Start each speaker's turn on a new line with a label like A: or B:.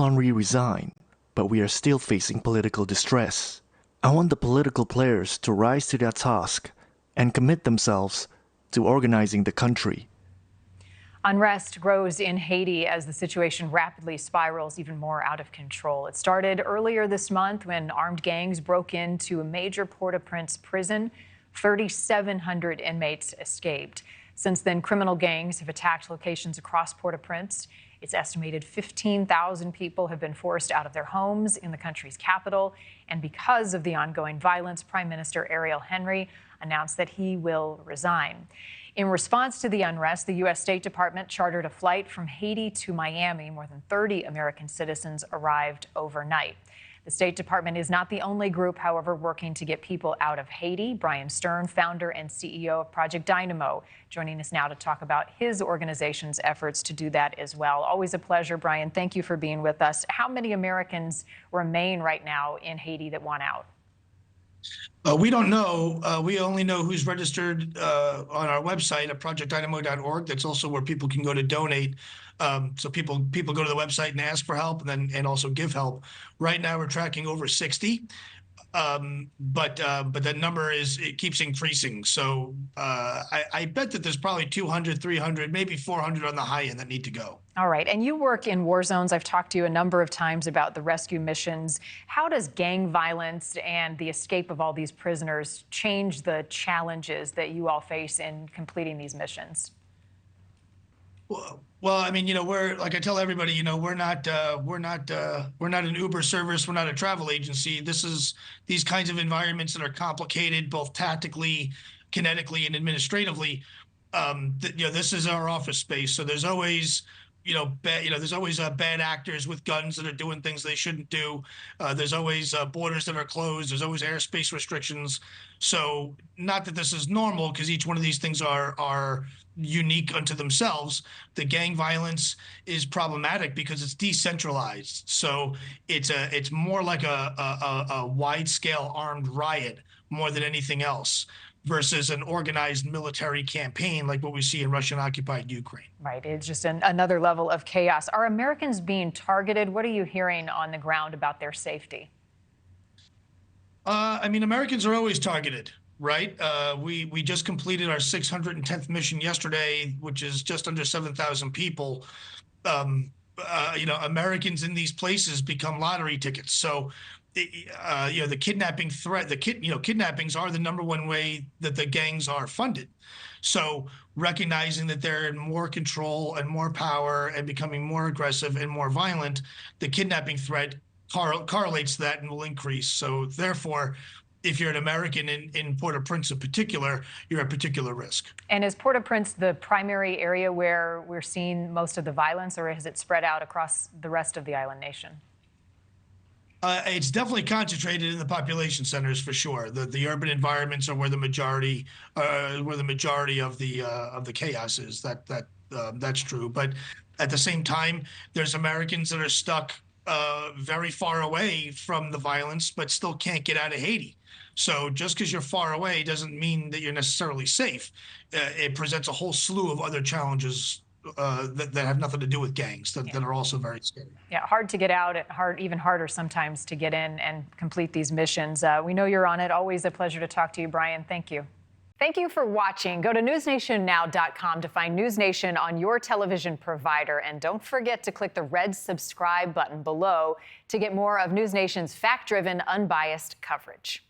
A: Henry resign, but we are still facing political distress. I want the political players to rise to their task and commit themselves to organizing the country.
B: Unrest grows in Haiti as the situation rapidly spirals even more out of control. It started earlier this month when armed gangs broke into a major Port-au-Prince prison. 3,700 inmates escaped. Since then, criminal gangs have attacked locations across Port-au-Prince. It's estimated 15,000 people have been forced out of their homes in the country's capital. And because of the ongoing violence, Prime Minister Ariel Henry announced that he will resign. In response to the unrest, the U.S. State Department chartered a flight from Haiti to Miami. More than 30 American citizens arrived overnight. The State Department is not the only group, however, working to get people out of Haiti. Bryan Stern, founder and CEO of Project Dynamo, joining us now to talk about his organization's efforts to do that as well. Always a pleasure, Bryan. Thank you for being with us. How many Americans remain right now in Haiti that want out?
C: We don't know. We only know who's registered on our website at projectdynamo.org. That's also where people can go to donate. So people go to the website and ask for help, and also give help. Right now, we're tracking over 60, but that number it keeps increasing. So I bet that there's probably 200, 300, maybe 400 on the high end that need to go.
B: All right. And you work in war zones. I've talked to you a number of times about the rescue missions. How does gang violence and the escape of all these prisoners change the challenges that you all face in completing these missions?
C: Well, I mean, we're, like I tell everybody, we're not an Uber service. We're not a travel agency. These kinds of environments that are complicated, both tactically, kinetically, and administratively. This is our office space. So there's always, bad actors with guns that are doing things they shouldn't do. There's always borders that are closed. There's always airspace restrictions. So not that this is normal, because each one of these things are unique unto themselves. The gang violence is problematic because it's decentralized. So it's more like a wide-scale armed riot more than anything else, versus an organized military campaign like what we see in Russian-occupied Ukraine.
B: Right. It's just another level of chaos. Are Americans being targeted? What are you hearing on the ground about their safety?
C: I mean, Americans are always targeted, right? We just completed our 610th mission yesterday, which is just under 7,000 people. Americans in these places become lottery tickets. So the kidnapping threat, kidnappings are the #1 way that the gangs are funded. So recognizing that they're in more control and more power and becoming more aggressive and more violent, the kidnapping threat correlates to that and will increase. So therefore, if you're an American in Port-au-Prince in particular, you're at particular risk.
B: And is Port-au-Prince the primary area where we're seeing most of the violence, or has it spread out across the rest of the island nation?
C: It's definitely concentrated in the population centers for sure. The urban environments are where the majority of the chaos is. That's true. But at the same time, there's Americans that are stuck very far away from the violence, but still can't get out of Haiti. So just because you're far away doesn't mean that you're necessarily safe. It presents a whole slew of other challenges that have nothing to do with gangs that are also very scary.
B: Yeah, hard to get out, even harder sometimes to get in and complete these missions. We know you're on it. Always a pleasure to talk to you, Bryan. Thank you. Thank you for watching. Go to newsnationnow.com to find NewsNation on your television provider. And don't forget to click the red subscribe button below to get more of NewsNation's fact-driven, unbiased coverage.